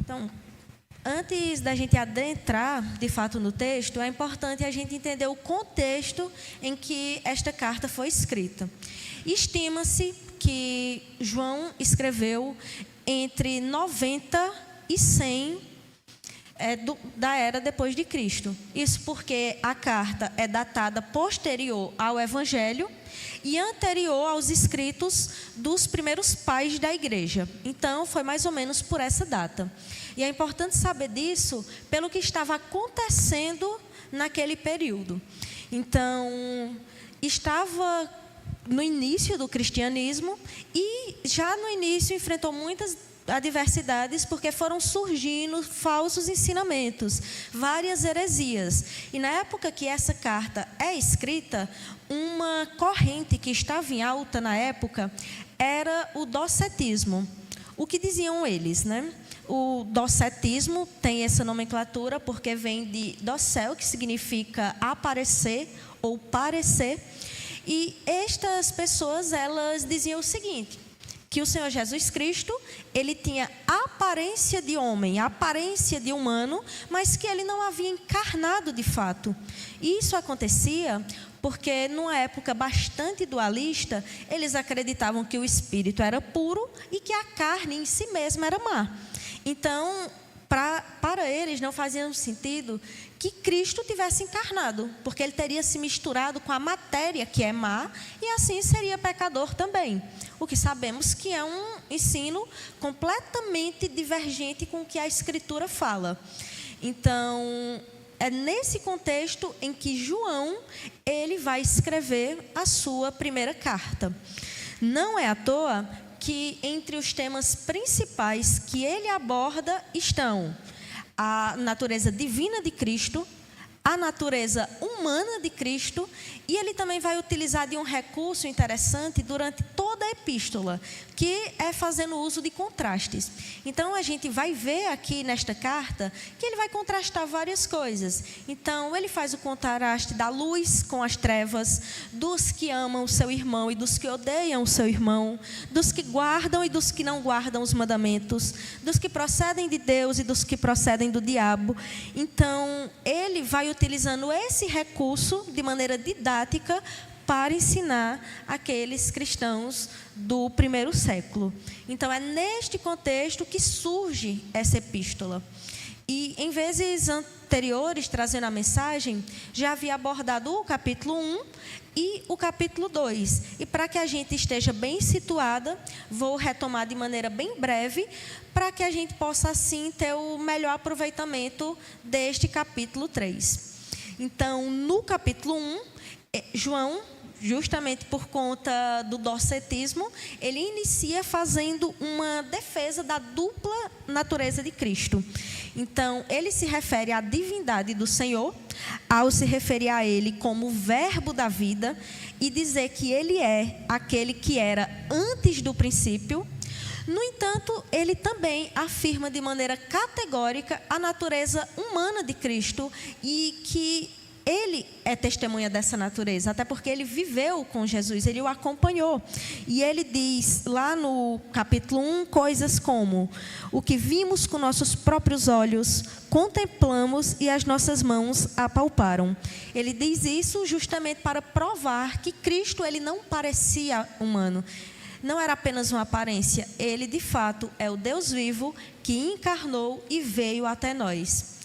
Então, antes da gente adentrar, de fato, no texto, é importante a gente entender o contexto em que esta carta foi escrita. Estima-se que João escreveu entre 90 e 100 da era depois de Cristo. Isso porque a carta é datada posterior ao Evangelho e anterior aos escritos dos primeiros pais da igreja. Então, foi mais ou menos por essa data. E é importante saber disso pelo que estava acontecendo naquele período. Então, estava no início do cristianismo e já no início enfrentou muitas adversidades porque foram surgindo falsos ensinamentos, várias heresias. E na época que essa carta é escrita, uma corrente que estava em alta na época era o docetismo. O que diziam eles, né? O docetismo tem essa nomenclatura porque vem de docel, que significa aparecer ou parecer. E estas pessoas, elas diziam o seguinte, que o Senhor Jesus Cristo, ele tinha a aparência de homem, a aparência de humano, mas que ele não havia encarnado de fato. E isso acontecia porque, numa época bastante dualista, eles acreditavam que o espírito era puro e que a carne em si mesma era má. Então, para eles não fazia sentido que Cristo tivesse encarnado, porque ele teria se misturado com a matéria que é má e assim seria pecador também. O que sabemos que é um ensino completamente divergente com o que a Escritura fala. Então, é nesse contexto em que João ele vai escrever a sua primeira carta. Não é à toa que entre os temas principais que ele aborda estão a natureza divina de Cristo, a natureza humana de Cristo, e ele também vai utilizar de um recurso interessante durante toda a epístola, que é fazendo uso de contrastes. Então, a gente vai ver aqui nesta carta que ele vai contrastar várias coisas. Então, ele faz o contraste da luz com as trevas, dos que amam o seu irmão e dos que odeiam o seu irmão, dos que guardam e dos que não guardam os mandamentos, dos que procedem de Deus e dos que procedem do diabo. Então, ele vai utilizando esse recurso de maneira didática para ensinar aqueles cristãos do primeiro século. Então, é neste contexto que surge essa epístola. E, em vezes anteriores, trazendo a mensagem, já havia abordado o capítulo 1 e o capítulo 2. E para que a gente esteja bem situada, vou retomar de maneira bem breve, para que a gente possa, assim, ter o melhor aproveitamento deste capítulo 3. Então, no capítulo 1, João, justamente por conta do docetismo, ele inicia fazendo uma defesa da dupla natureza de Cristo. Então, ele se refere à divindade do Senhor, ao se referir a ele como verbo da vida e dizer que ele é aquele que era antes do princípio. No entanto, ele também afirma de maneira categórica a natureza humana de Cristo e que ele é testemunha dessa natureza, até porque ele viveu com Jesus, ele o acompanhou. E ele diz lá no capítulo 1 coisas como: o que vimos com nossos próprios olhos, contemplamos e as nossas mãos apalparam. Ele diz isso justamente para provar que Cristo ele não parecia humano. Não era apenas uma aparência, ele de fato é o Deus vivo que encarnou e veio até nós.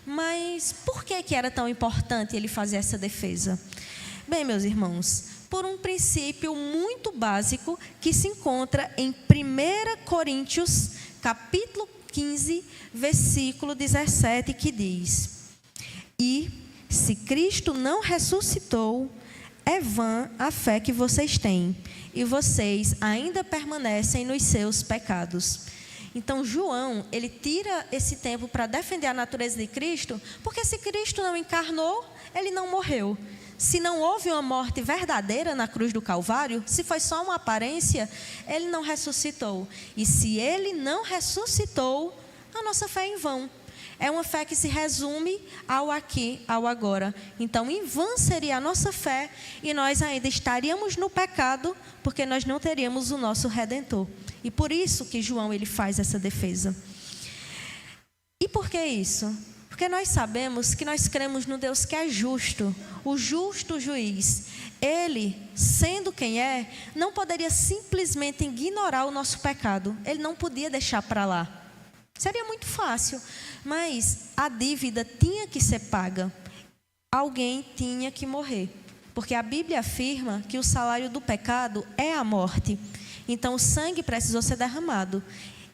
Mas por que era tão importante ele fazer essa defesa? Bem, meus irmãos, por um princípio muito básico que se encontra em 1 Coríntios, capítulo 15, versículo 17, que diz: e se Cristo não ressuscitou, é vã a fé que vocês têm, e vocês ainda permanecem nos seus pecados. Então, João, ele tira esse tempo para defender a natureza de Cristo, porque se Cristo não encarnou, ele não morreu. Se não houve uma morte verdadeira na cruz do Calvário, se foi só uma aparência, ele não ressuscitou. E se ele não ressuscitou, a nossa fé é em vão. É uma fé que se resume ao aqui, ao agora. Então, em vão seria a nossa fé e nós ainda estaríamos no pecado, porque nós não teríamos o nosso Redentor. E por isso que João ele faz essa defesa. E por que isso? Porque nós sabemos que nós cremos no Deus que é justo, o justo juiz. Ele, sendo quem é, não poderia simplesmente ignorar o nosso pecado. Ele não podia deixar para lá. Seria muito fácil, mas a dívida tinha que ser paga. Alguém tinha que morrer. Porque a Bíblia afirma que o salário do pecado é a morte. Então o sangue precisou ser derramado.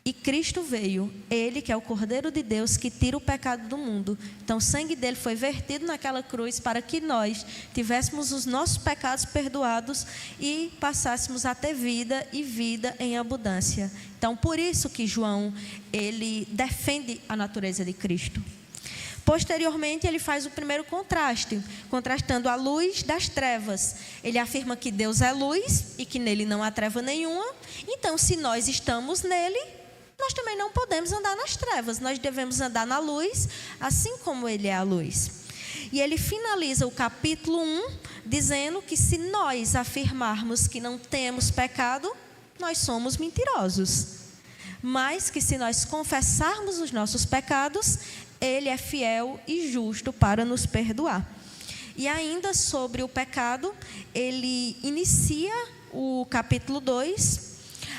E Cristo veio, Ele que é o Cordeiro de Deus que tira o pecado do mundo. Então o sangue dele foi vertido naquela cruz para que nós tivéssemos os nossos pecados perdoados e passássemos a ter vida e vida em abundância. Então por isso que João, ele defende a natureza de Cristo. Posteriormente, ele faz o primeiro contraste, contrastando a luz das trevas. Ele afirma que Deus é luz e que nele não há treva nenhuma. Então, se nós estamos nele, nós também não podemos andar nas trevas. Nós devemos andar na luz, assim como ele é a luz. E ele finaliza o capítulo 1, dizendo que se nós afirmarmos que não temos pecado, nós somos mentirosos. Mas que se nós confessarmos os nossos pecados, ele é fiel e justo para nos perdoar. E ainda sobre o pecado, ele inicia o capítulo 2,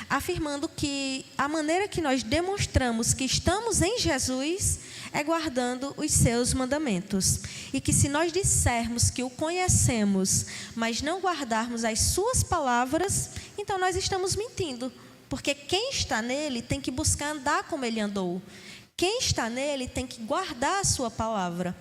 afirmando que a maneira que nós demonstramos que estamos em Jesus é guardando os seus mandamentos. E que se nós dissermos que o conhecemos, mas não guardarmos as suas palavras, então nós estamos mentindo. Porque quem está nele tem que buscar andar como ele andou. Quem está nele tem que guardar a sua palavra.